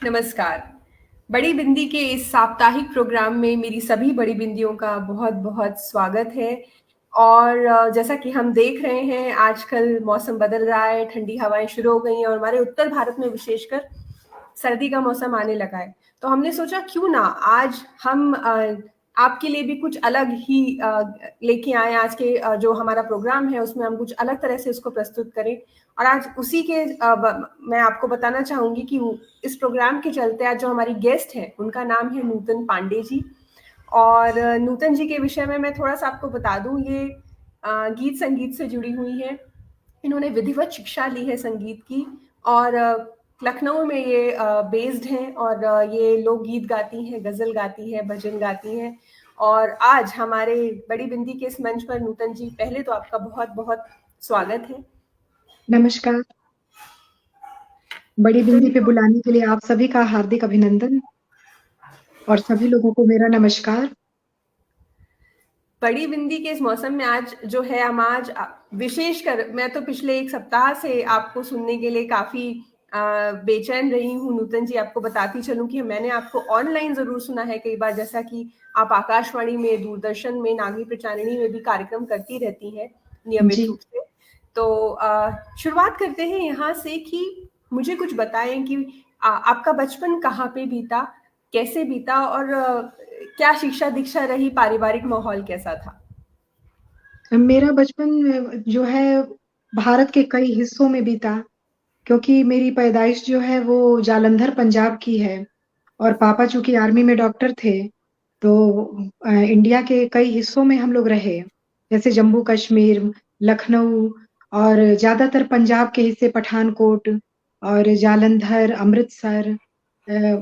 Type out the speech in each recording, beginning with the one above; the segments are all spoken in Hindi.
नमस्कार। बड़ी बिंदी के इस साप्ताहिक प्रोग्राम में मेरी सभी बड़ी बिंदियों का बहुत-बहुत स्वागत है। और जैसा कि हम देख रहे हैं आजकल मौसम बदल रहा है, ठंडी हवाएँ शुरू हो गई हैं और हमारे उत्तर भारत में विशेषकर सर्दी का मौसम आने लगा है। तो हमने सोचा क्यों ना आज हम आपके लिए भी कुछ अलग ही लेके आएँ। आज के जो हमारा प्रोग्राम है उसमें हम कुछ अलग तरह से उसको प्रस्तुत करें। और आज उसी के मैं आपको बताना चाहूँगी कि इस प्रोग्राम के चलते आज जो हमारी गेस्ट हैं उनका नाम है नूतन पांडे जी। और नूतन जी के विषय में मैं थोड़ा-सा आपको बता दूँ, ये गीत संगीत से जुड़ी हुई हैं। इन्होंने विधिवत शिक्षा ली है संगीत की और लखनऊ में ये बेस्ड हैं और ये लोकगीत गाती हैं, गज़ल गाती हैं, भजन गाती हैं। और आज हमारे बड़ी बिंदी के इस मंच पर नूतन जी, पहले तो आपका बहुत-बहुत स्वागत है। नमस्कार। बड़ी तो बिंदी पे बुलाने के लिए आप सभी का हार्दिक अभिनंदन और सभी लोगों को मेरा नमस्कार। बड़ी बिंदी के इस मौसम में आज जो है हम आज विशेषकर मैं तो पिछले 1 सप्ताह से आपको सुनने के लिए काफ़ी बेचैन रही हूँ। नूतन जी, आपको बताती चलूँ कि मैंने आपको ऑनलाइन ज़रूर सुना है कई बार, जैसा कि आप आकाशवाणी में, दूरदर्शन में, नागरी प्रचारिणी में भी कार्यक्रम करती रहती हैं नियमित जी, रूप से। तो शुरुआत करते हैं यहाँ से कि मुझे कुछ बताएँ कि आपका बचपन कहाँ पे बीता, कैसे बीता और क्या शिक्षा-दीक्षा रही, पारिवारिक माहौल कैसा था? मेरा बचपन जो है भारत के कई हिस्सों में बीता क्योंकि मेरी पैदाइश जो है वो जालंधर पंजाब की है और पापा चूँकि आर्मी में डॉक्टर थे, तो इंडिया के कई हिस्सों में हम लोग रहे। जैसे जम्मू कश्मीर, लखनऊ और ज़्यादातर पंजाब के हिस्से पठानकोट और जालंधर, अमृतसर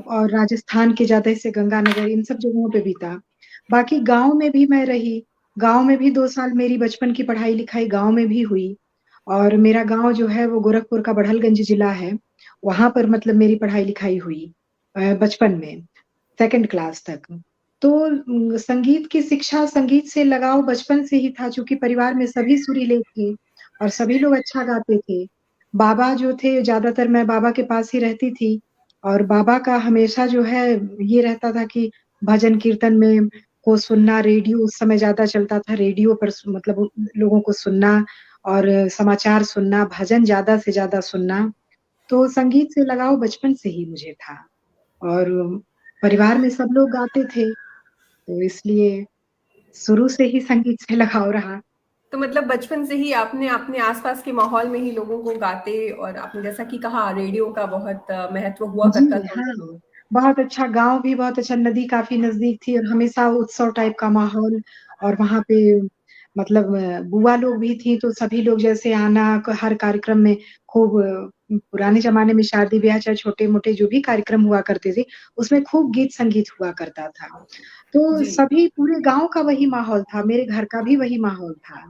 और राजस्थान के ज़्यादा हिस्से गंगानगर, इन सब जगहों पे बीता। बाकी गाँव में भी मैं रही। गाँव में भी 2 साल मेरी बचपन की पढ़ाई-लिखाई गाँव में भी हुई और मेरा गाँव जो है वो गोरखपुर का बड़हलगंज जिला है। वहाँ पर मतलब मेरी पढ़ाई-लिखाई हुई बचपन में, 2nd क्लास तक। तो संगीत की शिक्षा, संगीत से लगाव बचपन से ही था चूँकि परिवार में सभी सुरीले थे और सभी लोग अच्छा गाते थे। बाबा जो थे ज़्यादातर मैं बाबा के पास ही रहती थी और बाबा का हमेशा जो है ये रहता था कि भजन कीर्तन में को सुनना, रेडियो उस समय ज़्यादा चलता था, रेडियो पर मतलब लोगों को सुनना और समाचार सुनना, भजन ज़्यादा से ज़्यादा सुनना। तो संगीत से लगाव बचपन से ही मुझे था और परिवार में सब लोग गाते थे, तो इसलिए शुरू से ही संगीत से लगाव रहा। तो मतलब बचपन से ही आपने अपने आस-पास के माहौल में ही लोगों को गाते और आपने जैसा कि कहा रेडियो का बहुत महत्व हुआ जी, करता था उस हाँ। समय। बहुत अच्छा गाँव भी बहुत अच्छा, नदी काफ़ी नज़दीक थी और हमेशा उत्सव टाइप का माहौल और वहाँ पे मतलब बुआ लोग भी थी, तो सभी लोग जैसे आना क हर कार्यक्रम में खूब पुराने ज़माने में शादी-ब्याह चाहे छोटे-मोटे जो भी कार्यक्रम हुआ करते थे, उसमें खूब गीत-संगीत हुआ करता था। तो जी, सभी पूरे गाँव का वही माहौल था, मेरे घर का भी वही माहौल था।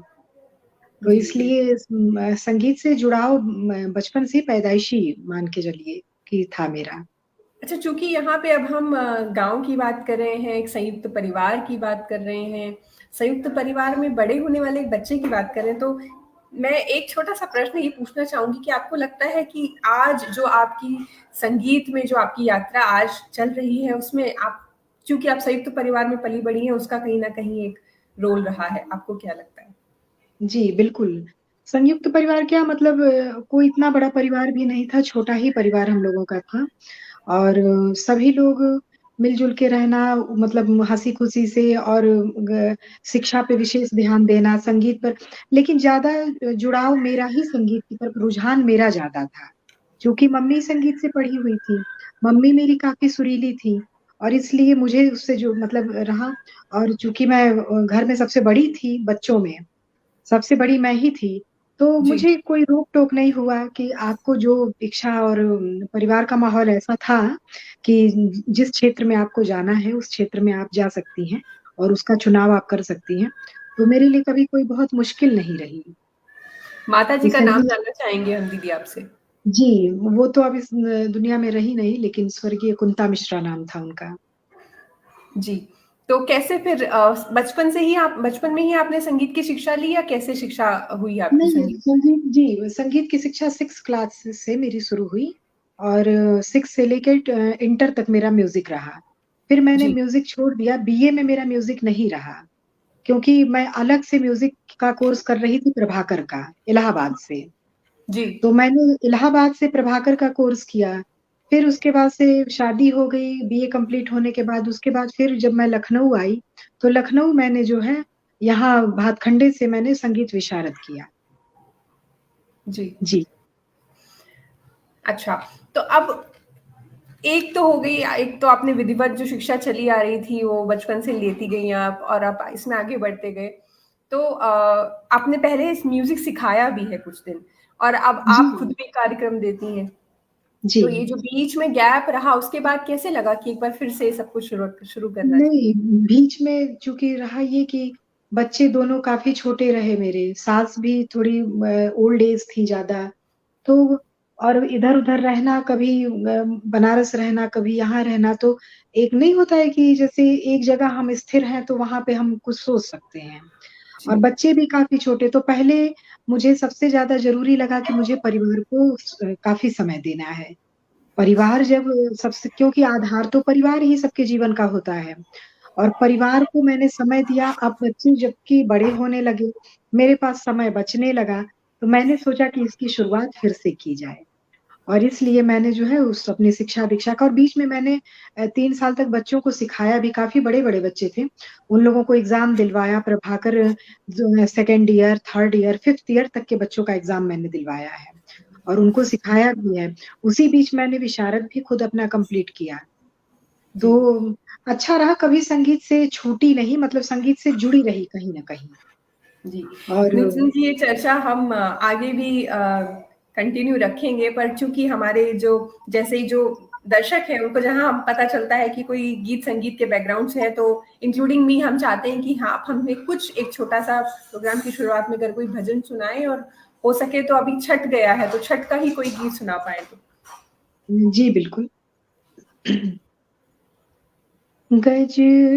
तो जी, बिल्कुल। इसलिए संगीत से जुड़ाव बचपन से पैदाइशी मान के चलिए कि था मेरा। अच्छा, चूँकि यहाँ पे अब हम गाँव की बात कर रहे हैं, एक संयुक्त परिवार की बात कर रहे हैं, संयुक्त परिवार में बड़े होने वाले एक बच्चे की बात कर रहे हैं, तो मैं एक छोटा-सा प्रश्न ये पूछना चाहूँगी कि आपको लगता है कि आज जो आपकी संगीत में जो आपकी यात्रा आज चल रही है, उसमें आप चूँकि आप संयुक्त परिवार में पली-बड़ी हैं, उसका कहीं न कहीं एक रोल रहा है, आपको क्या लगता है? जी, बिल्कुल। संयुक्त परिवार क्या मतलब कोई इतना बड़ा परिवार भी नहीं था, छोटा ही परिवार हम लोगों का था और सभी लोग मिल-जुल के रहना मतलब हँसी-खुशी से और शिक्षा पे विशेष ध्यान देना, संगीत पर लेकिन ज़्यादा जुड़ाव मेरा ही संगीत की तरफ रुझान मेरा ज़्यादा था। क्योंकि मम्मी संगीत से पढ़ी हुई थी, मम्मी मेरी काफ़ी सुरीली थी और इसलिए मुझे उससे जो मतलब रहा और चूँकि मैं घर में सबसे बड़ी थी बच्चों में, सबसे बड़ी मैं ही थी, तो जी। मुझे कोई रोक-टोक नहीं हुआ कि आपको जो इच्छा और परिवार का माहौल ऐसा था कि जिस क्षेत्र में आपको जाना है, उस क्षेत्र में आप जा सकती हैं और उसका चुनाव आप कर सकती हैं। तो मेरे लिए कभी कोई बहुत मुश्किल नहीं रही। माताजी तो का नाम संगीत जानना चाहेंगे हम दीदी आपसे। जी, वो तो अब इस दुनिया में रही नहीं लेकिन स्वर्गीय कुंता मिश्रा नाम था उनका। जी। तो कैसे फिर बचपन में ही आपने संगीत की शिक्षा ली या कैसे शिक्षा हुई आपकी नहीं, संगीत? संगीत जी, संगीत की शिक्षा 6 क्लास से मेरी शुरू हुई और 6 से लेके इंटर तक मेरा म्यूज़िक रहा। फिर मैंने जी, म्यूज़िक छोड़ दिया, बीए में मेरा म्यूज़िक नहीं रहा, क्योंकि मैं अलग से म्यूज़िक का कोर्स कर रही थी प्रभाकर का, इलाहाबाद से। जी, तो मैंने इलाहाबाद से प्रभाकर का कोर्स किया। फिर उसके बाद से शादी हो गई, बीए कंप्लीट होने के बाद उसके बाद फिर जब मैं लखनऊ आई, तो लखनऊ मैंने जो है यहाँ भातखंडे से मैंने संगीत विशारद किया। जी। जी। अच्छा, तो अब एक तो हो गई, एक तो आपने विधिवत जो शिक्षा चली आ रही थी वो बचपन से लेती गई आप और आप इसमें आगे बढ़ते गए। तो आपने पहले इस म्यूज़िक सिखाया भी है कुछ दिन और अब जी, आप खुद भी कार्यक्रम देती हैं। जी। तो ये जो बीच में गैप रहा उसके बाद कैसे लगा कि एक बार फिर से सब कुछ शुरू शुरू करना चाहिए? नहीं, बीच में चूँकि रहा ये कि बच्चे दोनों काफ़ी छोटे रहे मेरे, सास भी थोड़ी ओल्ड एज थी ज़्यादा, तो और इधर-उधर रहना, कभी बनारस रहना, कभी यहाँ रहना, तो एक नहीं होता है कि जैसे एक जगह हम स्थिर हैं, तो वहाँ पे हम कुछ सोच सकते हैं। और जी, बच्चे भी काफ़ी छोटे, तो पहले मुझे सबसे ज़्यादा ज़रूरी लगा कि मुझे परिवार को काफ़ी समय देना है। परिवार जब सबसे क्योंकि आधार तो परिवार ही सबके जीवन का होता है। और परिवार को मैंने समय दिया, अब बच्चे जबकि बड़े होने लगे, मेरे पास समय बचने लगा, तो मैंने सोचा कि इसकी शुरुआत फिर से की जाए। और इसलिए मैंने जो है उस अपनी शिक्षा-दीक्षा का और बीच में मैंने 3 साल तक बच्चों को सिखाया भी, काफ़ी बड़े-बड़े बच्चे थे। उन लोगों को एग्ज़ाम दिलवाया, प्रभाकर जो है 2nd year, 3rd year, 5th year तक के बच्चों का एग्ज़ाम मैंने दिलवाया है और उनको सिखाया भी है। उसी बीच मैंने विशारद भी खुद अपना कंप्लीट किया। तो जी, अच्छा रहा, कभी संगीत से छूटी नहीं, मतलब संगीत से जुड़ी रही कहीं न कहीं। जी। और नितिन जी, ये चर्चा हम आगे भी कंटिन्यू रखेंगे पर चूँकि हमारे जो जैसे ही जो दर्शक हैं उनको जहाँ हम पता चलता है कि कोई गीत संगीत के बैकग्राउंड से है तो इंक्लूडिंग मी हम चाहते हैं कि हाँ, आप हमें कुछ एक छोटा-सा प्रोग्राम की शुरुआत में अगर कोई भजन सुनाएँ और हो सके तो अभी छठ गया है, तो छठ का ही कोई गीत सुना पाएँ तो। जी, बिल्कुल। गज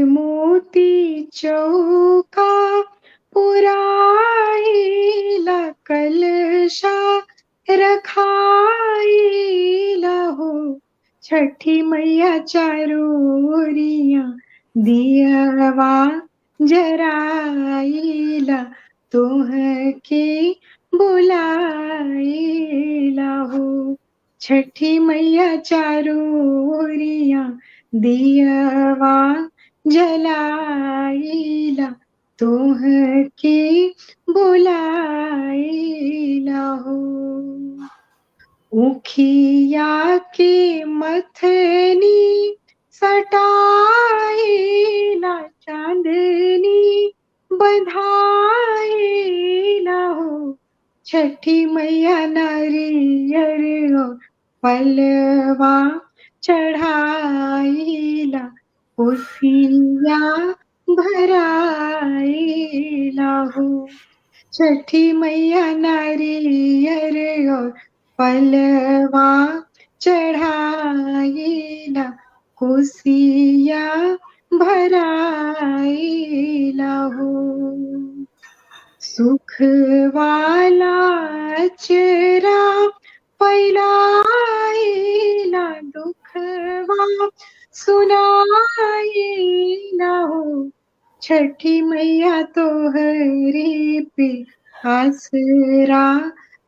मोती चौका पुराइला कलशा रखाइला हो छठी मैया चारों ओरिया दियवा जराइला तोहके बुलाइला हो छठी मैया चारों ओरिया दियवा जलाइला तोहके बुलाइला हो उखिया के मथनी सटाइला चांदनी बधाइला हो छठी मैया नारियर और पलवा चढ़ाइला कोसिया भराइला हो छठी मैया नारियर और पलवा चढ़ाइला कोसिया भराइला हो सुख वाला चेहरा फैलाइला दुखवा सुनाइला हो छठी मैया तोहरे पे आसरा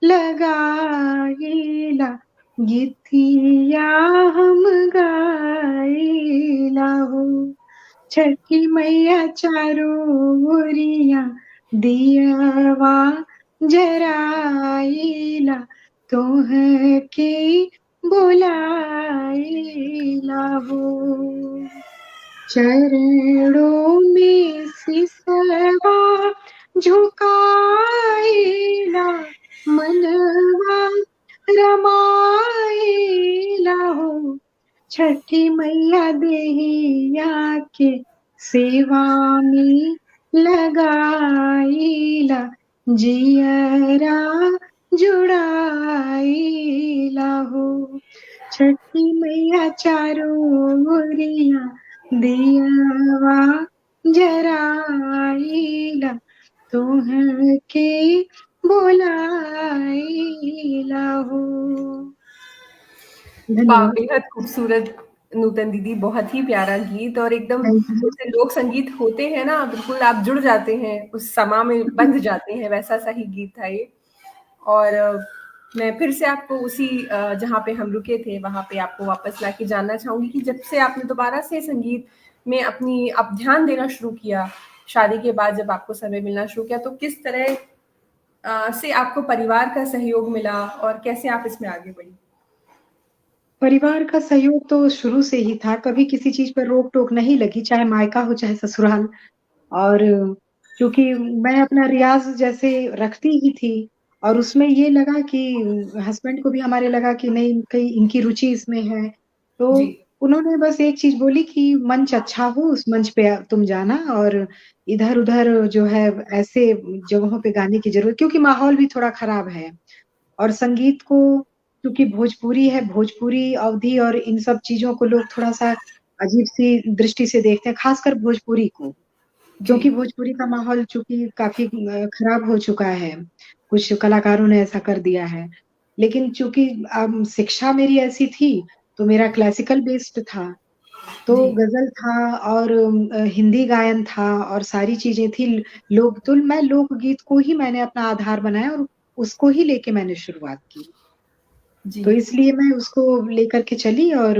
लगाइला गीतिया हम गाइला हो छठी मैया चारों ओरिया दियवा जराइला तोहके बुलाइला हो चरणों में सिसवा झुकाइला मनवा रमाइला हो छठी मैया देहिया के सेवा में लगाइला जियरा जुड़ाइला हो छठी मैया चारों ओरिया दियवा जराइला तोहके बुलाइला हो वाह! धन्यवाद। बेहद खूबसूरत नूतन दीदी, बहुत ही प्यारा गीत और एकदम थैंक यू। जैसे लोक संगीत होते हैं ना, बिल्कुल आप जुड़ जाते हैं, उस समा में बंध जाते हैं, वैसा-सा ही गीत था ये। और मैं फिर से आपको उसी जहाँ पे हम रुके थे, वहाँ पे आपको वापस लाके जानना चाहूँगी कि जब से आपने दोबारा से संगीत में अपनी अब ध्यान देना शुरू किया, शादी के बाद जब आपको समय मिलना शुरू किया, तो किस तरह से आपको परिवार का सहयोग मिला और कैसे आप इसमें आगे बढ़ी? परिवार का सहयोग तो शुरू से ही था, कभी किसी चीज़ पे रोक-टोक नहीं लगी, चाहे मायका हो, चाहे ससुराल। और क्योंकि मैं अपना रियाज़ जैसे रखती ही थी और उसमें ये लगा कि हस्बैंड को भी हमारे लगा कि नहीं कहीं इनकी रुचि इसमें है। तो जी, उन्होंने बस एक चीज़ बोली कि मंच अच्छा हो उस मंच पे तुम जाना और इधर-उधर जो है ऐसे जगहों पे गाने की ज़रूरत क्योंकि माहौल भी थोड़ा खराब है। और संगीत को क्योंकि भोजपुरी है, भोजपुरी अवधि और इन सब चीज़ों को लोग थोड़ा-सा अजीब-सी दृष्टि से देखते हैं, ख़ासकर भोजपुरी को। जी, क्योंकि भोजपुरी का माहौल चूँकि काफ़ी खराब हो चुका है, कुछ कलाकारों ने ऐसा कर दिया है। लेकिन चूँकि शिक्षा मेरी ऐसी थी, तो मेरा क्लासिकल बेस्ड था, तो जी, गज़ल था और हिंदी गायन था और सारी चीज़ें थी। लोक तो मैं लोकगीत को ही मैंने अपना आधार बनाया और उसको ही लेके मैंने शुरुआत की। जी। तो इसलिए मैं उसको लेकर के चली और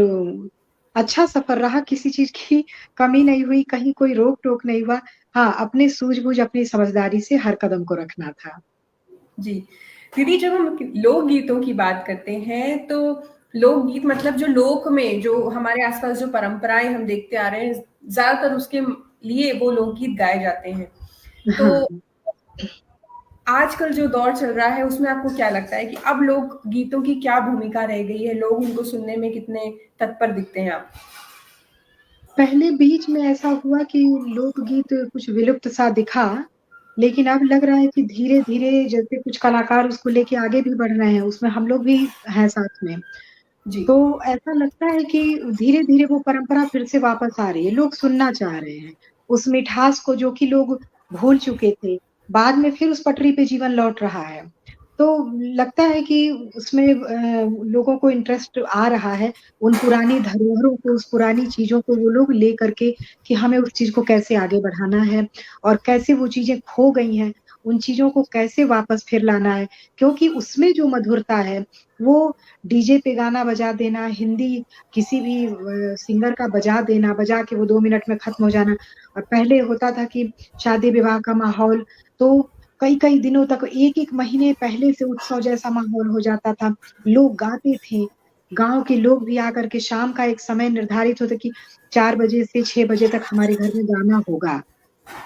अच्छा सफ़र रहा, किसी चीज़ की कमी नहीं हुई, कहीं कोई रोक-टोक नहीं हुआ। हाँ, अपनी सूझबूझ, अपनी समझदारी से हर कदम को रखना था। जी। दीदी जब हम लोकगीतों की बात करते हैं, तो लोकगीत मतलब जो लोक में जो हमारे आस-पास जो परंपराएँ हम देखते आ रहे हैं, ज़्यादातर उसके लिए वो लोकगीत गाए जाते हैं। तो हाँ। आजकल जो दौर चल रहा है, उसमें आपको क्या लगता है कि अब लोकगीतों की क्या भूमिका रह गई है? लोग उनको सुनने में कितने तत्पर दिखते हैं आप? पहले बीच में ऐसा हुआ कि लोकगीत कुछ विलुप्त सा दिखा, लेकिन अब लग रहा है कि धीरे-धीरे जैसे कुछ कलाकार उसको लेके आगे भी बढ़ रहे हैं, उसमें हम लोग भी हैं साथ में। जी, तो ऐसा लगता है कि धीरे-धीरे वो परंपरा फिर से वापस आ रही है, लोग सुनना चाह रहे हैं। उस मिठास को जो कि लोग भूल चुके थे, बाद में फिर उस पटरी पे जीवन लौट रहा है। तो लगता है कि उसमें लोगों को इंटरेस्ट आ रहा है, उन पुरानी धरोहरों को, उस पुरानी चीज़ों को वो लोग ले कर के कि हमें उस चीज़ को कैसे आगे बढ़ाना है और कैसे वो चीज़ें खो गई हैं, उन चीज़ों को कैसे वापस फिर लाना है। क्योंकि उसमें जो मधुरता है, वो डीजे पे गाना बजा देना, हिंदी किसी भी सिंगर का बजा देना, बजा के वो 2 मिनट में खत्म हो जाना। और पहले होता था कि शादी-विवाह का माहौल तो कई-कई दिनों तक 1-1 महीने पहले से उत्सव जैसा माहौल हो जाता था। लोग गाते थे, गाँव के लोग भी आकर के शाम का एक समय निर्धारित होता कि 4 बजे से 6 बजे तक हमारे घर में गाना होगा।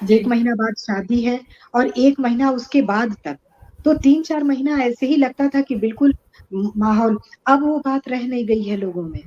जी, 1 महीना बाद शादी है और 1 महीना उसके बाद तक। तो 3-4 महीना ऐसे ही लगता था कि बिल्कुल माहौल अब वो बात रह नहीं गई है लोगों में।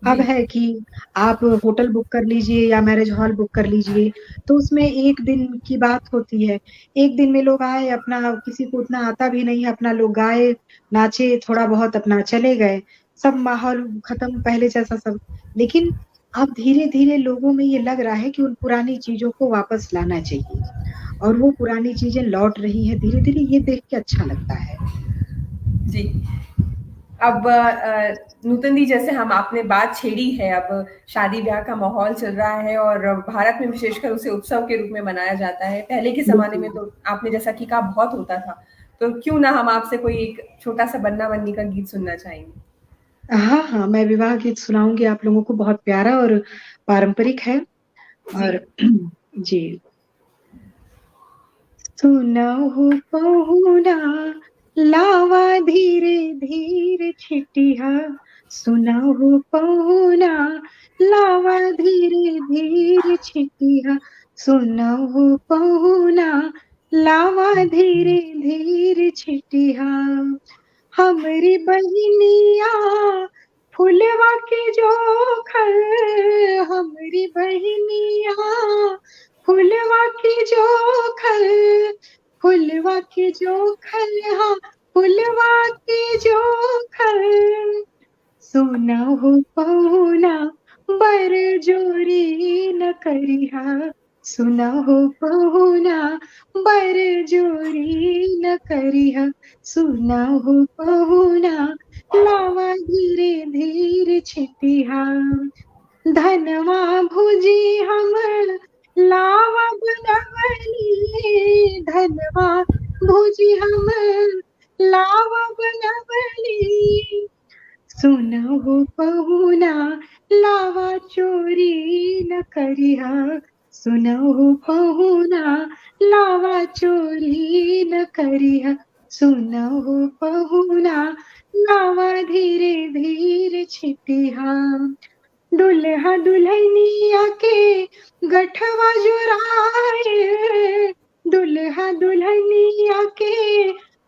अब जी, है कि आप होटल बुक कर लीजिए या मैरिज हॉल बुक कर लीजिए, तो उसमें 1 दिन की बात होती है। 1 दिन में लोग आए, अपना किसी को उतना आता भी नहीं है, अपना लोग गाए, नाचे, थोड़ा बहुत अपना चले गए। सब माहौल खत्म पहले जैसा सब। लेकिन अब धीरे-धीरे लोगों में ये लग रहा है कि उन पुरानी चीज़ों को वापस लाना चाहिए और वो पुरानी चीज़ें लौट रही हैं धीरे-धीरे, ये देख के अच्छा लगता है। जी। अब नूतन दी जैसे हम आपने बात छेड़ी है, अब शादी-ब्याह का माहौल चल रहा है और भारत में विशेषकर उसे उत्सव के रूप में मनाया जाता है। पहले के ज़माने में बिल्कुल। तो आपने जैसा कि कहा बहुत होता था। तो क्यों ना हम आपसे कोई एक छोटा-सा बन्ना-बन्नी का गीत सुनना चाहेंगे? हाँ, हाँ, मैं विवाह गीत सुनाऊँगी आप लोगों को, बहुत प्यारा और पारंपरिक है जी। और जी। सुनहु पहुना लावा धीरे धीरे छिटिहा सुनहु पहुना लावा धीरे धीरे छिटिहा सुनहु पहुना लावा धीरे धीरे छिटिहा हमरी बहिनिया फुलवा के जोखर हमरी बहिनिया फुलवा के जोखर फुलवा के जोखर हाँ फुलवा के जोखर सुनहु पहुना बर जोरी न करिहा सुनहु पहुना बर जोरी न करिहा सुनहु पहुना लावा धीरे छिटिहा धनवा भुजी हम लावा बनवली धनवा भुजी हम लावा बनवली सुनहु पहुना लावा चोरी न करिहा सुनहु पहुना लावा चोरी न करिहा सुनहु पहुना लावा धीरे धीरे छिटिहा दुल्हा दुल्हनिया के गठवा जुराए दुल्हा दुल्हनिया के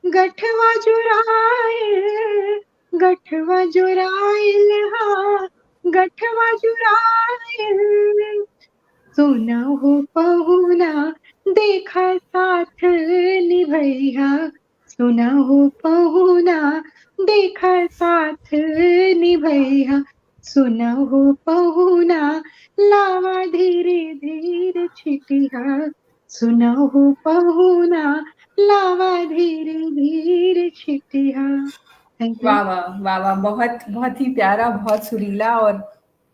गठवा जुराए गठवा जुराइल हा गठवा जुराइल सुनहु पहुना देखा साथ निभैया सुनहु पहुना देखा साथ निभैया सुनहु पहुना लावा धीरे धीरे छिटिहा सुनहु पहुना लावा धीरे धीरे छिटिहा। Thank you. वाह वाह वाह वाह, बहुत बहुत ही प्यारा, बहुत सुरीला और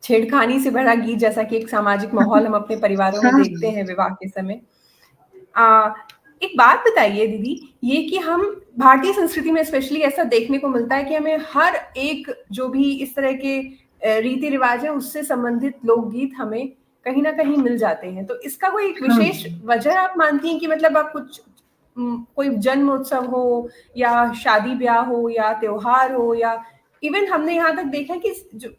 छेड़खानी से भरा गीत, जैसा कि एक सामाजिक माहौल हम अपने परिवारों में हाँ देखते हैं विवाह के समय। एक बात बताइए दीदी, ये कि हम भारतीय संस्कृति में स्पेशली ऐसा देखने को मिलता है कि हमें हर एक जो भी इस तरह के रीति रिवाज है उससे संबंधित लोकगीत हमें कहीं ना कहीं मिल जाते हैं, तो इसका कोई एक हाँ विशेष वजह आप मानती हैं कि मतलब आप कुछ कोई जन्म उत्सव हो या शादी ब्याह हो या त्योहार हो, या इवन हमने यहाँ तक देखा कि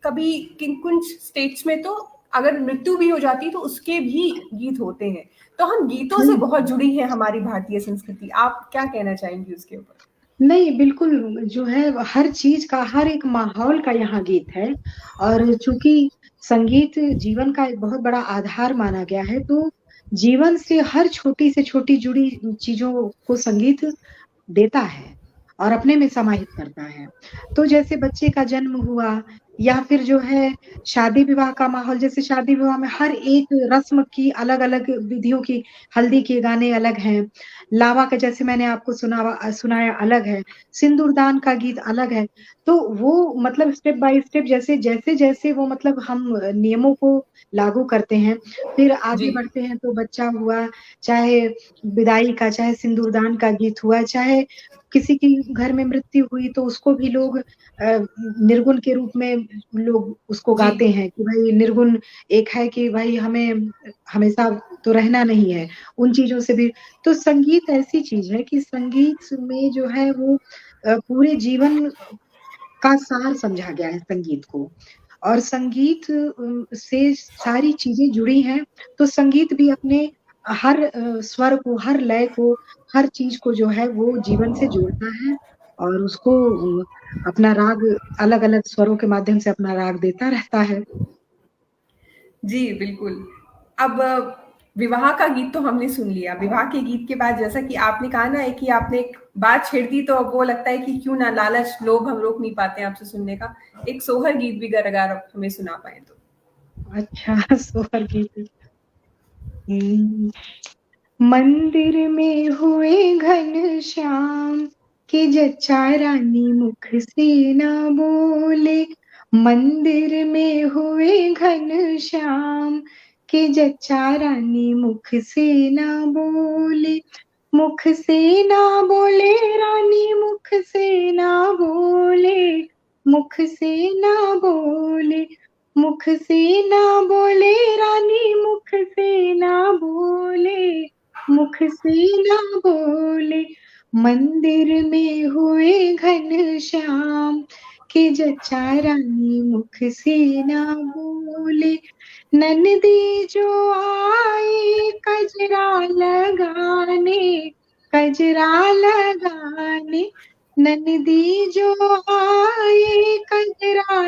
कभी कुछ स्टेट्स में तो अगर मृत्यु भी हो जाती तो उसके भी गीत होते हैं, तो हम गीतों से बहुत जुड़ी है हमारी भारतीय संस्कृति। आप क्या कहना चाहेंगी उसके ऊपर? नहीं, बिल्कुल जो है हर चीज का, हर एक माहौल का यहाँ गीत है। और चूंकि संगीत जीवन का एक बहुत बड़ा आधार माना गया है, तो जीवन से हर छोटी से छोटी जुड़ी चीजों को संगीत देता है और अपने में समाहित करता है। तो जैसे बच्चे का जन्म हुआ या फिर जो है शादी विवाह का माहौल, जैसे शादी विवाह में हर एक रस्म की अलग-अलग विधियों की, हल्दी के गाने अलग हैं, लावा का जैसे मैंने आपको सुनाया अलग है, सिंदूरदान का गीत अलग है। तो वो मतलब स्टेप बाय स्टेप जैसे-जैसे वो मतलब हम नियमों को लागू करते हैं, फिर आगे जी बढ़ते हैं तो बच्चा हुआ, चाहे विदाई का, चाहे सिंदूरदान का गीत हुआ, चाहे किसी की घर में मृत्यु हुई तो उसको भी लोग निर्गुण के रूप में लोग उसको जी गाते हैं कि भाई निर्गुण एक है कि भाई हमें हमेशा तो रहना नहीं है, उन चीज़ों से भी। तो संगीत ऐसी चीज़ है कि संगीत में जो है वो पूरे जीवन का सार समझा गया है संगीत को। और संगीत से सारी चीज़ें जुड़ी हैं, तो संगीत भी अपने हर स्वर को, हर लय को, हर चीज़ को जो है वो जीवन से जोड़ता है और उसको अपना राग अलग-अलग स्वरों के माध्यम से अपना राग देता रहता है। जी बिल्कुल। अब विवाह का गीत तो हमने सुन लिया, विवाह के गीत के बाद जैसा कि आपने कहा ना कि आपने एक बात छेड़ दी, तो अब वो लगता है कि क्यों ना, लालच लोभ हम रोक नहीं पाते हैं आपसे सुनने का। एक सोहर गीत भी अगर आप हमें सुना पाए तो। अच्छा सोहर गीत। मंदिर में हुए घनश्याम कि जच्चा रानी मुख से ना बोले मंदिर में हुए घनश्याम कि जच्चा रानी मुख से ना बोले मुख से ना बोले रानी मुख से ना बोले मुख से ना बोले मुख से ना बोले रानी मुख से ना बोले मुख से ना बोले मंदिर में हुए घनश्याम कि जच्चा रानी मुख से ना बोले ननदी जो आई कजरा लगाने ननदी जो आई कजरा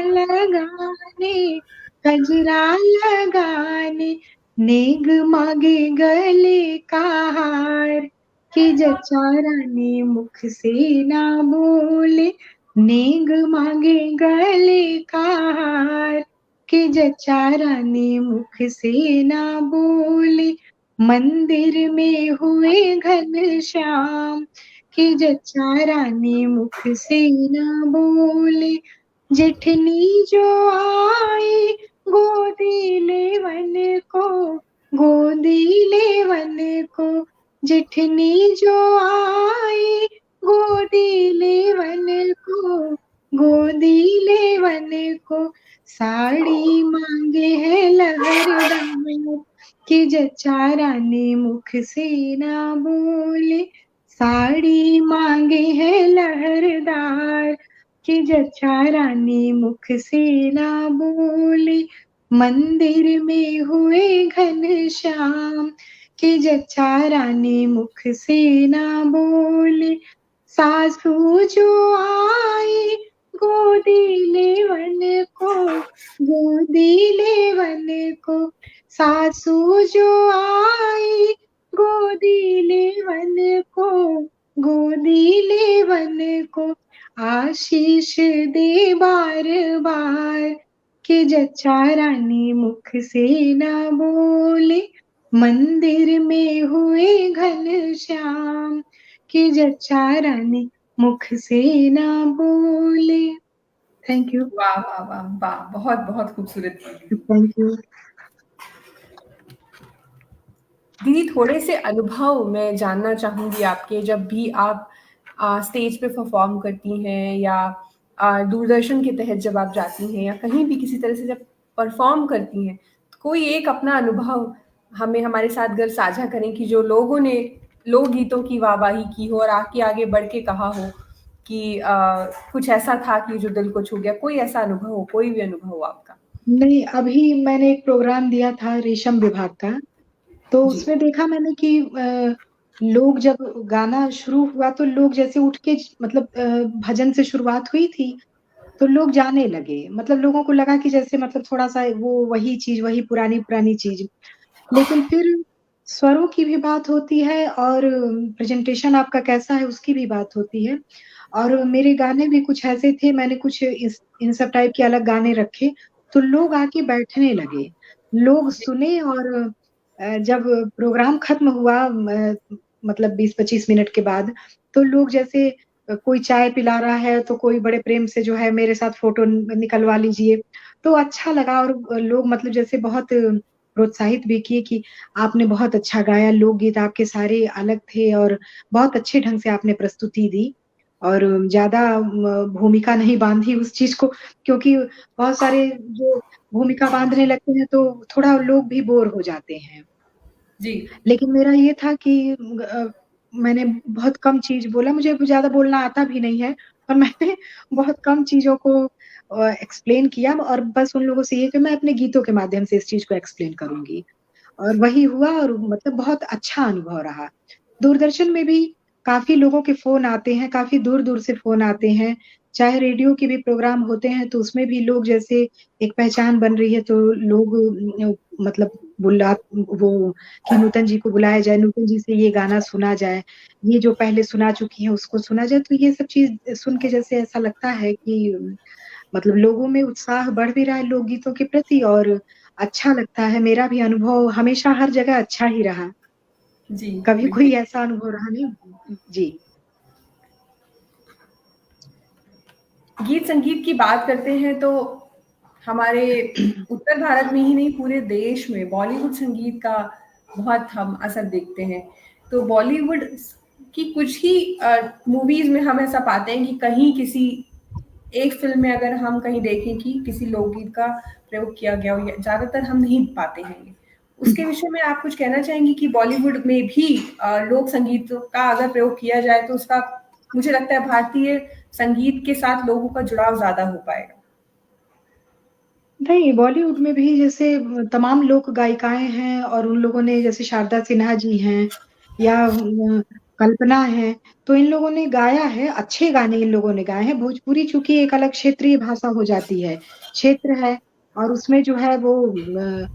लगाने नेग मागे गले का हार कि जच्चा रानी मुख से ना बोले नेग मागे गले का हार कि जच्चा रानी मुख से ना बोले मंदिर में हुए घनश्याम कि जच्चा रानी मुख से ना बोले जेठनी जो आई गोदी लेवन को, गोदी लेवन को, जेठनी जो आई गोदी लेवन को, गोदी लेवन को, साड़ी मांगे है लहरदार कि जच्चा रानी मुख से ना बोले, साड़ी मांगे है लहरदार कि जच्चा रानी मुख से ना बोले, मंदिर में हुए घनश्याम कि जच्चा रानी मुख से ना बोले, सासू जो आई गोदी लेवन को, गोदी लेवन को, सासू जो आई गोदी लेवन को, गोदी लेवन को, आशीष दे बार बार कि जच्चा रानी मुख से ना बोले, मंदिर में हुए घनश्याम कि जच्चा रानी मुख से ना बोले। Thank you. वाह वाह वाह वाह, बहुत बहुत खूबसूरत थी थैंक यू। दीदी। थोड़े से अनुभव मैं जानना चाहूंगी आपके, जब भी आप स्टेज पे परफॉर्म करती हैं या दूरदर्शन के तहत जब आप जाती हैं या कहीं भी किसी तरह से जब परफॉर्म करती हैं, तो कोई एक अपना अनुभव हमें हमारे साथ अगर साझा करें कि जो लोगों ने लोकगीतों की वाहवाही की हो और आगे आगे बढ़ के कहा हो कि कुछ ऐसा था कि जो दिल को छू गया, कोई ऐसा अनुभव हो, कोई भी अनुभव हो आपका? नहीं, अभी मैंने एक प्रोग्राम दिया था रेशम विभाग का, तो जी उसमें देखा मैंने कि लोग जब गाना शुरू हुआ तो लोग जैसे उठ के मतलब भजन से शुरुआत हुई थी, तो लोग जाने लगे। मतलब लोगों को लगा कि जैसे मतलब थोड़ा-सा वो वही चीज़, वही पुरानी-पुरानी चीज़। लेकिन फिर स्वरों की भी बात होती है और प्रेज़ेंटेशन आपका कैसा है उसकी भी बात होती है। और मेरे गाने भी कुछ ऐसे थे, मैंने कुछ इस इन सब टाइप के अलग गाने रखे, तो लोग आके बैठने लगे। लोग सुने और जब प्रोग्राम खत्म हुआ मतलब 20-25 मिनट के बाद, तो लोग जैसे कोई चाय पिला रहा है, तो कोई बड़े प्रेम से जो है मेरे साथ फ़ोटो निकलवा लीजिए। तो अच्छा लगा और लोग मतलब जैसे बहुत प्रोत्साहित भी किए कि आपने बहुत अच्छा गाया, लोकगीत आपके सारे अलग थे और बहुत अच्छे ढंग से आपने प्रस्तुति दी और ज़्यादा भूमिका नहीं बाँधी उस चीज़ को क्योंकि बहुत सारे जो भूमिका बाँधने लगते हैं, तो थोड़ा लोग भी बोर हो जाते हैं। जी लेकिन मेरा ये था कि मैंने बहुत कम चीज़ बोला, मुझे ज़्यादा बोलना आता भी नहीं है और मैंने बहुत कम चीज़ों को एक्सप्लेन किया और बस उन लोगों से ये कि मैं अपने गीतों के माध्यम से इस चीज़ को एक्सप्लेन करूँगी। और वही हुआ और मतलब बहुत अच्छा अनुभव रहा। दूरदर्शन में भी काफ़ी लोगों के फ़ोन आते हैं, काफ़ी दूर-दूर से फ़ोन आते हैं, चाहे रेडियो के भी प्रोग्राम होते हैं, तो उसमें भी लोग जैसे एक पहचान बन रही है, तो लोग मतलब बुला वो कि नूतन जी को बुलाया जाए, नूतन जी से ये गाना सुना जाए, ये जो पहले सुना चुकी हैं, उसको सुना जाए, तो ये सब चीज़ सुन के जैसे ऐसा लगता है कि मतलब लोगों में उत्साह बढ़ भी रहा है लोकगीतों के प्रति और अच्छा लगता है। मेरा भी अनुभव हमेशा हर जगह अच्छा ही रहा। जी कभी बिल्कुल। कोई ऐसा अनुभव रहा नहीं। जी। गीत संगीत की बात करते हैं तो हमारे उत्तर भारत में ही नहीं, पूरे देश में बॉलीवुड संगीत का बहुत हम असर देखते हैं। तो बॉलीवुड की कुछ ही मूवीज में हम ऐसा पाते हैं कि कहीं किसी एक फिल्म में अगर हम कहीं देखें कि किसी लोकगीत का प्रयोग किया गया हो, ज्यादातर हम नहीं पाते हैं ये। उसके विषय में आप कुछ कहना चाहेंगी कि बॉलीवुड में भी लोक संगीत का अगर प्रयोग किया जाए तो उसका, मुझे लगता है, भारतीय संगीत के साथ लोगों का जुड़ाव ज्यादा हो पाएगा। नहीं, बॉलीवुड में भी जैसे तमाम लोक गायिकाएँ हैं और उन लोगों ने जैसे शारदा सिन्हा जी हैं या कल्पना है, तो इन लोगों ने गाया है, अच्छे गाने इन लोगों ने गाए हैं। भोजपुरी चूँकि एक अलग क्षेत्रीय भाषा हो जाती है, क्षेत्र है और उसमें जो है वो अ,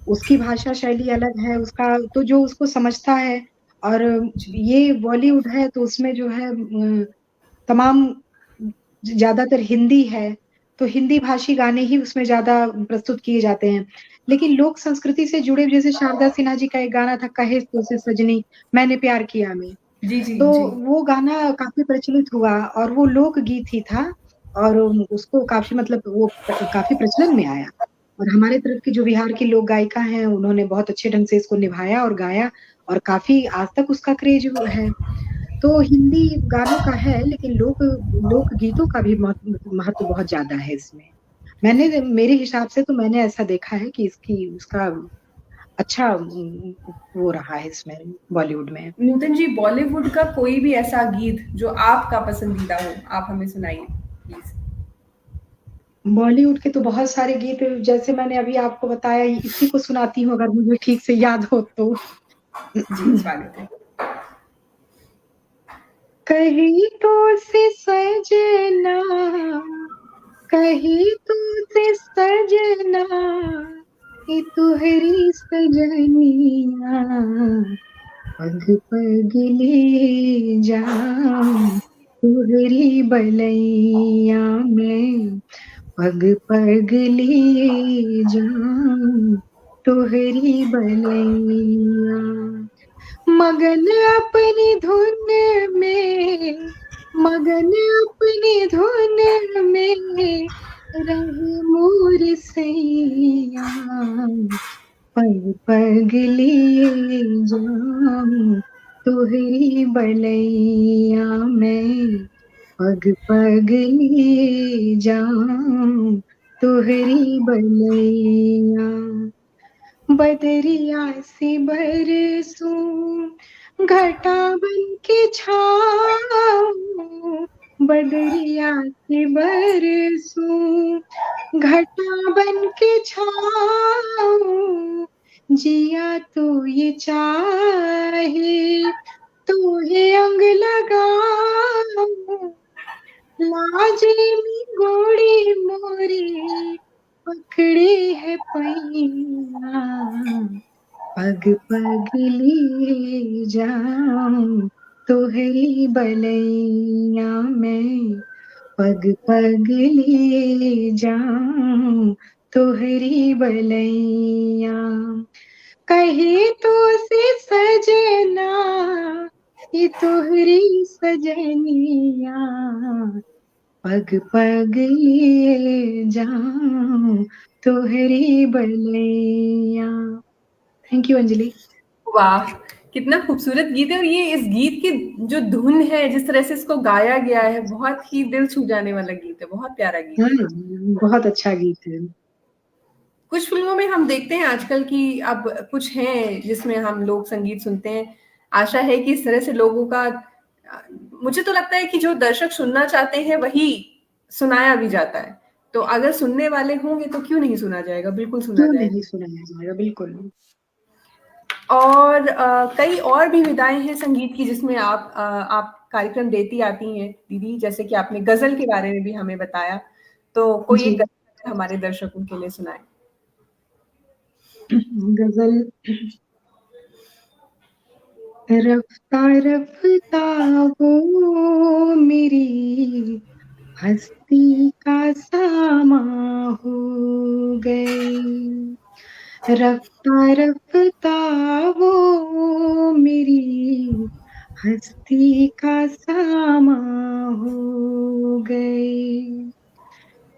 उसकी भाषा शैली अलग है, उसका तो जो उसको समझता है और जी ये बॉलीवुड है तो उसमें जो है तमाम ज़्यादातर हिंदी है, तो हिंदी भाषी गाने ही उसमें ज़्यादा प्रस्तुत किए जाते हैं। लेकिन लोक संस्कृति से जुड़े जैसे शारदा सिन्हा जी का एक गाना था कहे तुझसे सजनी मैंने प्यार किया में, जी जी तो जी। वो गाना काफ़ी प्रचलित हुआ और वो लोकगीत ही था और उसको काफ़ी मतलब वो काफ़ी प्रचलन में आया। और हमारे तरफ की जो बिहार की लोक गायिका हैं, उन्होंने बहुत अच्छे ढंग से इसको निभाया और गाया और काफ़ी आज तक उसका क्रेज़ है। तो हिंदी गानों का है, लेकिन लोकगीतों का भी महत्व बहुत ज़्यादा है इसमें। मेरे हिसाब से तो मैंने ऐसा देखा है कि इसकी उसका अच्छा वो रहा है इसमें बॉलीवुड में। नूतन जी, बॉलीवुड का कोई भी ऐसा गीत जो आपका पसंदीदा हो, आप हमें सुनाइए प्लीज। बॉलीवुड के तो बहुत सारे गीत, जैसे मैंने अभी आपको बताया, इसी को सुनाती हूँ अगर मुझे ठीक से याद हो तो। जी, स्वागत है। कहीं तो से सजना, कहीं तो से सजना, ये तुहरी सजनिया, पग पग ले जाऊं तुहरी बलैया में, पग पग ले जाऊं तुहरी बलैया। मगन अपनी धुन में, मगन अपनी धुन में, रहे मोर सैया, पग पग लिए जाऊं तुहरी बलैया में, पग पग लिए जाऊं तुहरी बलैया। बदरिया से बरसूं घटा बन के छाऊं, बदरिया से बरसूं घटा बन के छाऊं, जिया तो ये चाहे तू ही अंग लगाऊं, लाजे में गोड़ी मोरी पकड़े है पैया, पग पग लिए जाऊं तोहरी बलैया में, पग पग लिए जाऊं तोहरी बलैया। कहे तो से सजना, ये तोहरी सजनिया, पग पग लिए जाऊं तोहरी बलैया। Thank you Anjali. वाह! कितना खूबसूरत गीत है, और ये इस गीत की जो धुन है, जिस तरह से इसको गाया गया है, बहुत ही दिल छू जाने वाला गीत है, बहुत प्यारा गीत है। बहुत अच्छा गीत है। कुछ फ़िल्मों में हम देखते हैं आजकल कि अब कुछ हैं जिसमें हम लोक संगीत सुनते हैं। आशा है कि इस तरह से लोगों का मुझे तो लगता है कि जो दर्शक सुनना चाहते हैं वही सुनाया भी जाता है। तो अगर सुनने वाले होंगे तो क्यों नहीं सुना जाएगा? बिल्कुल सुना क्यों जाएगा। नहीं सुनाया जाएगा, बिल्कुल। और कई और भी विधाएँ हैं संगीत की जिसमें आप कार्यक्रम देती आती हैं दीदी, जैसे कि आपने गज़ल के बारे में भी हमें बताया। तो कोई जी। एक गज़ल हमारे दर्शकों के लिए सुनाएँ। गजल। रफ्ता रफ्ता वो मेरी हस्ती का सामा हो गई, रफ्ता रफ्ता वो मेरी हस्ती का सामा हो गई।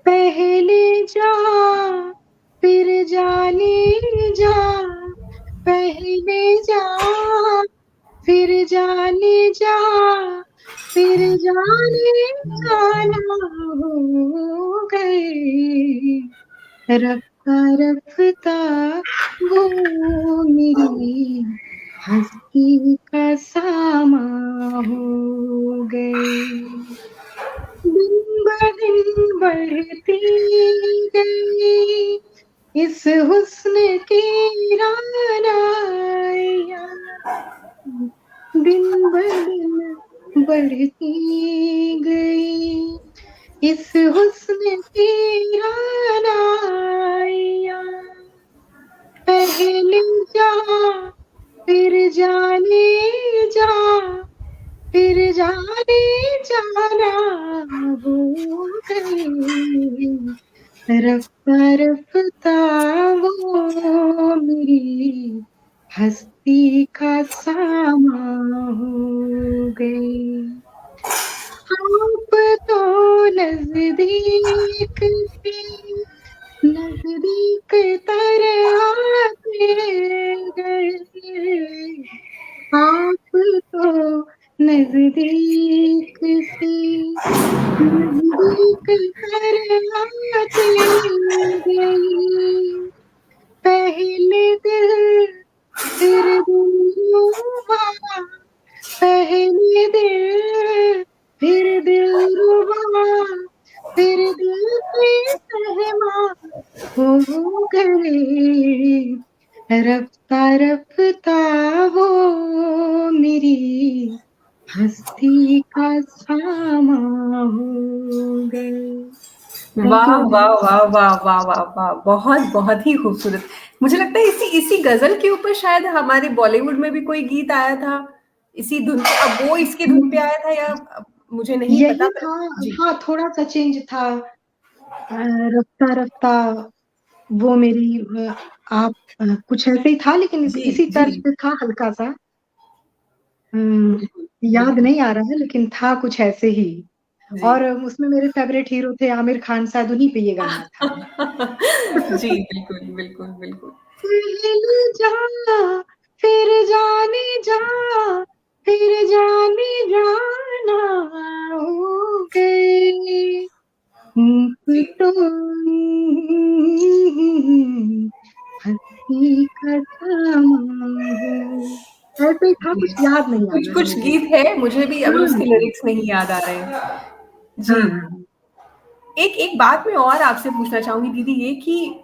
पहले जा फिर जाने जा, पहले जा फिर जाने जा, फिर जाने जाना हो गए, रफ्ता रफ्ता वो मेरी हस्ती का सामा हो गए। दिन ब दिन बढ़ती गई इस हुस्न की रानाइयाँ, दिन ब दिन बढ़ती गई इस हुस्न की रानाइयाँ। पहले जा फिर जाने जा, फिर जाने जाना हो गई, रफ्ता रफ्ता वो मेरी हस्ती का सामा हो गई। आप तो नजदीक थे, नजदीक तर आते गए, आप तो नजदीक से नजदीक तर आते गए, पहले दिल फिर दिलरुबा, पहले दिल फिर दिलरुबा, फिर दिल पे रहमा हो गए, रफ्ता रफ्ता वो मेरी हस्ती का सामा हो गए। थैंक वाह यू वाह मैम। वाह वाह वाह वाह वाह, बहुत बहुत ही खूबसूरत। मुझे लगता है इसी इसी गजल के ऊपर शायद हमारे बॉलीवुड में भी कोई गीत आया था इसी धुन पे। अब वो इसकी धुन पे आया था या अब मुझे नहीं पता यही पर। था। जी हाँ, थोड़ा सा चेंज था। रफ्ता रफ्ता वो मेरी आप कुछ ऐसे ही था, लेकिन जी इसी जी तर्ज पे था हल्का सा। अम, बिल्कुल याद बिल्कुल। नहीं आ रहा है, लेकिन था कुछ ऐसे ही। जी और उसमें मेरे फेवरेट हीरो थे आमिर खान, शायद उन्हीं पे ये गाना था। जी बिल्कुल बिल्कुल बिल्कुल। पहले जा, फिर जाने जा, फिर जाने जाना हो गए, जी तो हंसी का समा हो। ऐसे ही था, कुछ याद नहीं आ कुछ रहा है कुछ मुझे। गीत है, मुझे भी अभी हाँ उसके जी। लिरिक्स नहीं याद आ रहे हैं। हाँ जी। हाँ। एक एक बात मैं और आपसे पूछना चाहूंगी दीदी, ये कि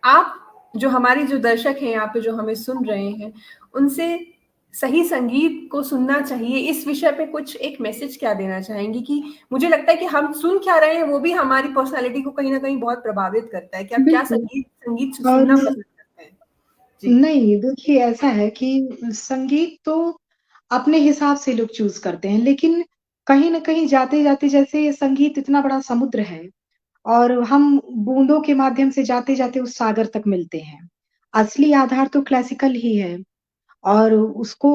आप जो हमारे जो दर्शक हैं यहाँ पे जो हमें सुन रहे हैं, उनसे सही संगीत को सुनना चाहिए इस विषय पे कुछ एक मैसेज क्या देना चाहेंगी? कि मुझे लगता है कि हम सुन क्या रहे हैं वो भी हमारी पर्सनैलिटी को कहीं ना कहीं बहुत प्रभावित करता है कि आप क्या बिल्कुल। संगीत संगीत और सुनना पसंद करते हैं। जी नहीं, देखिए ऐसा है कि संगीत तो अपने हिसाब से लोग चूज़ करते हैं, लेकिन कहीं न कहीं जाते-जाते, जैसे ये संगीत इतना बड़ा समुद्र है और हम बूँदों के माध्यम से जाते-जाते उस सागर तक मिलते हैं। असली आधार तो क्लासिकल ही है, और उसको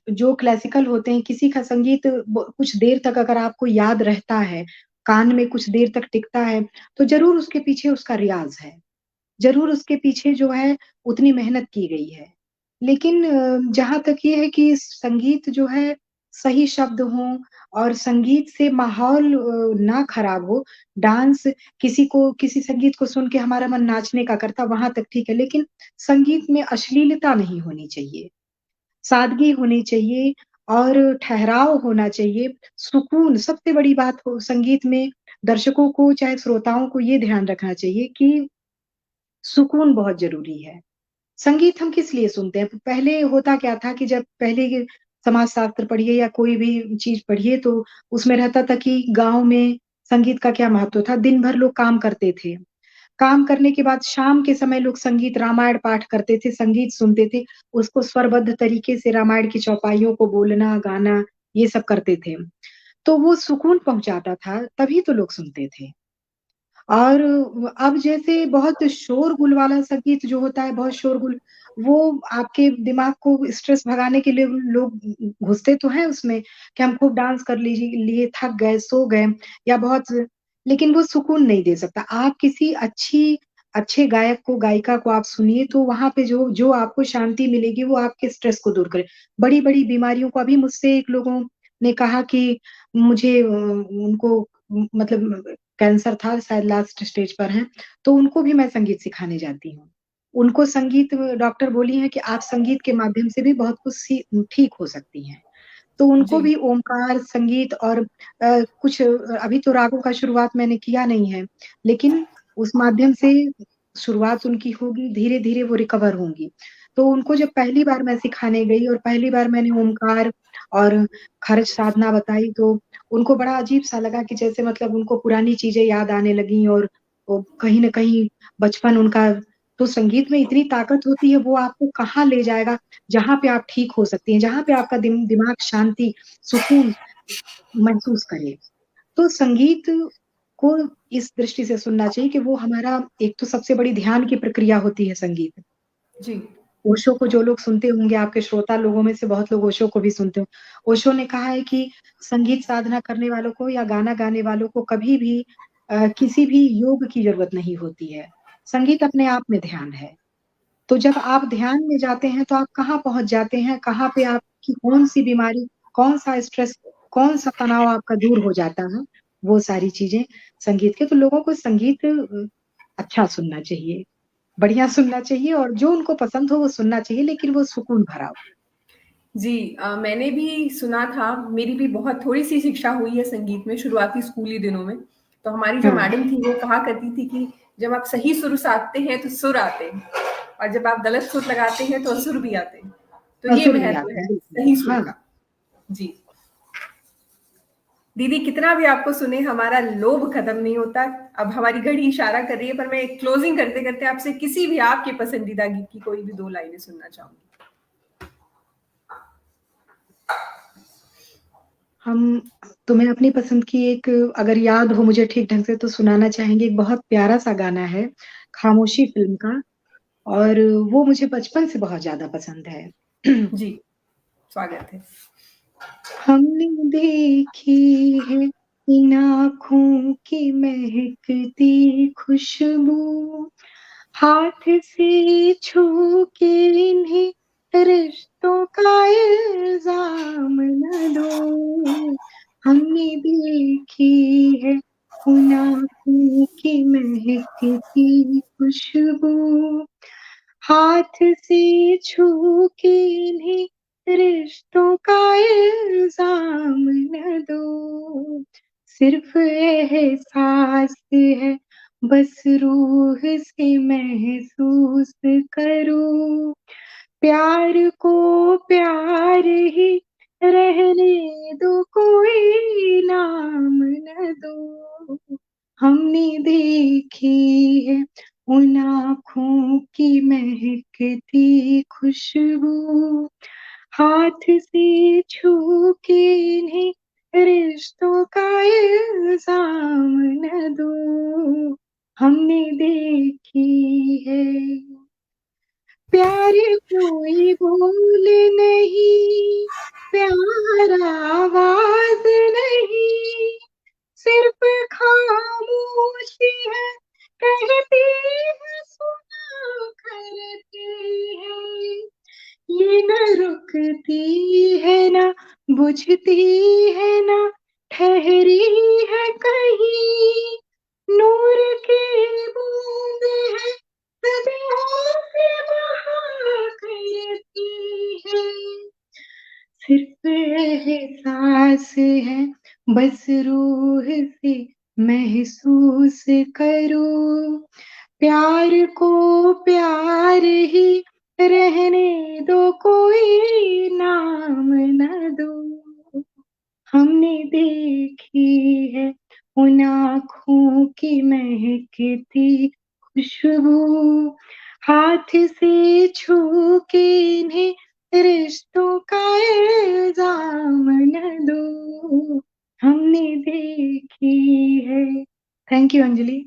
जो क्लासिकल होते हैं, किसी का संगीत कुछ देर तक अगर आपको याद रहता है, कान में कुछ देर तक टिकता है, तो ज़रूर उसके पीछे उसका रियाज़ है। ज़रूर उसके पीछे जो है उतनी मेहनत की गई है। लेकिन जहाँ तक ये है कि संगीत जो है सही शब्द हों और संगीत से माहौल ना खराब हो, डांस किसी संगीत को सुन के हमारा मन नाचने का करता, वहाँ तक ठीक है, लेकिन संगीत में अश्लीलता नहीं होनी चाहिए। सादगी होनी चाहिए और ठहराव होना चाहिए, सुकून सबसे बड़ी बात हो संगीत में। दर्शकों को चाहे श्रोताओं को ये ध्यान रखना चाहिए कि सुकून बहुत ज़रूरी है। संगीत हम किस लिए सुनते हैं? पहले होता क्या था कि जब पहले के समाजशास्त्र पढ़िए या कोई भी चीज़ पढ़िए, तो उसमें रहता था कि गाँव में संगीत का क्या महत्व था। दिन भर लोग काम करते थे। काम करने के बाद शाम के समय लोग संगीत रामायण पाठ करते थे, संगीत सुनते थे। उसको स्वरबद्ध तरीके से रामायण की चौपाइयों को बोलना, गाना, ये सब करते थे। तो वो सुकून पहुँचाता था, तभी तो लोग सुनते थे। और अब जैसे बहुत शोरगुल वाला संगीत जो होता है, बहुत शोरगुल, वो आपके दिमाग को स्ट्रेस भगाने के लिए लोग घुसते तो हैं उसमें कि हम खूब डांस कर लिए, थक गए, सो गए, या बहुत, लेकिन वो सुकून नहीं दे सकता। आप किसी अच्छे गायक को, गायिका को आप सुनिए, तो वहाँ पे जो जो आपको शांति मिलेगी, वो आपके स्ट्रेस को दूर करे। बड़ी-बड़ी बीमारियों को, अभी मुझसे एक लोगों ने कहा कि मुझे उनको मतलब कैंसर था, शायद लास्ट स्टेज पर हैं, तो उनको भी मैं संगीत सिखाने जाती हूँ। उनको संगीत डॉक्टर बोली हैं कि आप संगीत के माध्यम से भी बहुत कुछ ठीक हो सकती हैं। तो उनको जी भी ओमकार, संगीत और कुछ अभी तो रागों का शुरुआत मैंने किया नहीं है, लेकिन उस माध्यम से शुरुआत उनकी होगी, धीरे-धीरे वो रिकवर होंगी। तो उनको जब पहली बार मैं सिखाने गई और पहली बार मैंने ओमकार और खरज साधना बताई, तो उनको बड़ा अजीब-सा लगा कि जैसे मतलब उनको पुरानी चीज़ें याद आने लगीं, और वो कहीं न कहीं बचपन उनका, तो संगीत में इतनी ताकत होती है, वो आपको कहाँ ले जाएगा, जहाँ पे आप ठीक हो सकती हैं, जहाँ पे आपका दिमाग शांति, सुकून महसूस करे। तो संगीत को इस दृष्टि से सुनना चाहिए कि वो हमारा, एक तो सबसे बड़ी ध्यान की प्रक्रिया होती है संगीत। जी ओशो को जो लोग सुनते होंगे, आपके श्रोता लोगों में से बहुत लोग ओशो को भी सुनते हो। ओशो ने कहा है कि संगीत साधना करने वालों को या गाना गाने वालों को कभी भी किसी भी योग की ज़रूरत नहीं होती है। संगीत अपने आप में ध्यान है। तो जब आप ध्यान में जाते हैं तो आप कहाँ पहुँच जाते हैं, कहाँ पे आपकी कौन-सी बीमारी, कौन-सा स्ट्रेस, कौन-सा तनाव आपका दूर हो जाता है, वो सारी चीज़ें संगीत के तो लोगों को संगीत अच्छा सुनना चाहिए, बढ़िया सुनना चाहिए और जो उनको पसंद हो वो सुनना चाहिए लेकिन वो सुकून भरा हो। जी मैंने भी सुना था, मेरी भी बहुत थोड़ी-सी शिक्षा हुई है संगीत में शुरुआती स्कूली दिनों में। तो हमारी जो हाँ, मैडम थी वो कहा करती थी कि जब आप सही सुर साधते हैं तो सुर आते हैं और जब आप गलत सुर लगाते हैं तो असुर भी आते हैं। तो ये असुर भी महत्व आता है, है बिल्कुल। सही सुर हाँ, का। जी। दीदी कितना भी आपको सुने हमारा लोभ खत्म नहीं होता। अब हमारी घड़ी इशारा कर रही है पर मैं क्लोजिंग करते-करते आपसे किसी भी आपके पसंदीदा गीत की कोई भी 2 लाइनें सुनना चाहूँगी। हम तुम्हें अपनी पसंद की एक अगर याद हो मुझे ठीक ढंग से तो सुनाना चाहेंगे, एक बहुत प्यारा-सा गाना है, खामोशी फ़िल्म का और वो मुझे बचपन से बहुत ज़्यादा पसंद है। जी, स्वागत है। हमने देखी है इन आँखों की महकती खुशबू, हाथ से छू के इन्हें रिश्तों का इल्ज़ाम न दो। हमने देखी है उन आँखों की महकती खुशबू, हाथ से छू के इन्हें रिश्तों का इल्ज़ाम न दो। सिर्फ़ एहसास है बस रूह से महसूस करो, प्यार को प्यार ही रहने दो कोई नाम न दो। हमने देखी है उन आँखों की महकती खुशबू, हाथ से छू के इन्हें रिश्तों का इल्ज़ाम न दो। हमने देखी है प्यार कोई बोल नहीं, प्यार आवाज़ नहीं, सिर्फ़ खामोशी है, कहती है सुना करती है। ये न रुकती है ना बुझती है ना ठहरी है कहीं, नूर की बूँद है सदियों से बहा करती है। सिर्फ एहसास है बस रूह से महसूस करो, प्यार को प्यार ही रहने दो कोई नाम न दो। हमने देखी है उन आँखों की महकती खुशबू, हाथ से छू के इन्हें रिश्तों का इल्ज़ाम न दो। हमने देखी है। Thank you Anjali.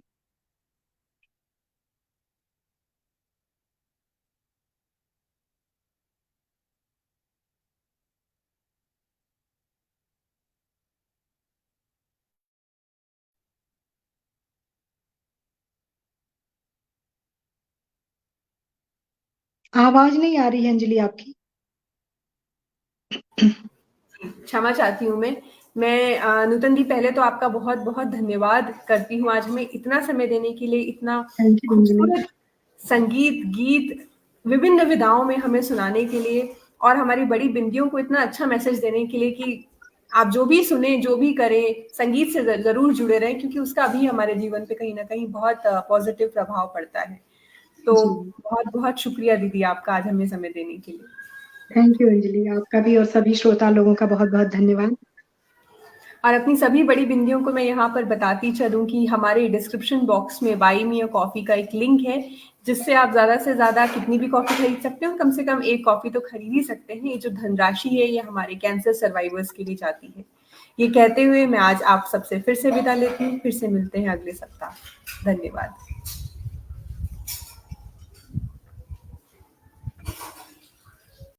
आवाज़ नहीं आ रही है अंजलि आपकी। क्षमा चाहती हूँ मैं। मैं नूतन दी पहले तो आपका बहुत-बहुत धन्यवाद करती हूँ आज हमें इतना समय देने के लिए, इतना थैंक यू अंजलि। खूबसूरत संगीत, गीत विभिन्न विधाओं में हमें सुनाने के लिए और हमारी बड़ी बिंदियों को इतना अच्छा मैसेज देने के लिए कि आप जो भी सुनें, जो भी करें, संगीत से ज़रूर जुड़े रहें क्योंकि उसका भी हमारे जीवन पे कहीं न कहीं बहुत पॉज़िटिव प्रभाव पड़ता है। तो जी, बहुत-बहुत शुक्रिया दीदी आपका आज हमें समय देने के लिए। Thank you Anjali. आपका भी और सभी श्रोता लोगों का बहुत-बहुत धन्यवाद। और अपनी सभी बड़ी बिंदियों को मैं यहाँ पर बताती चलूँ कि हमारे डिस्क्रिप्शन बॉक्स में बाई मी अ कॉफ़ी का एक लिंक है, जिससे आप ज़्यादा से ज़्यादा कितनी भी कॉफ़ी खरीद सकते हो, कम से कम 1 कॉफ़ी तो खरीद ही सकते हैं। ये जो धनराशि है, ये हमारे कैंसर सर्वाइवर्स के लिए जाती है। ये कहते हुए मैं आज आप सबसे फिर से विदा लेती हूँ, फिर से मिलते हैं अगले सप्ताह। धन्यवाद।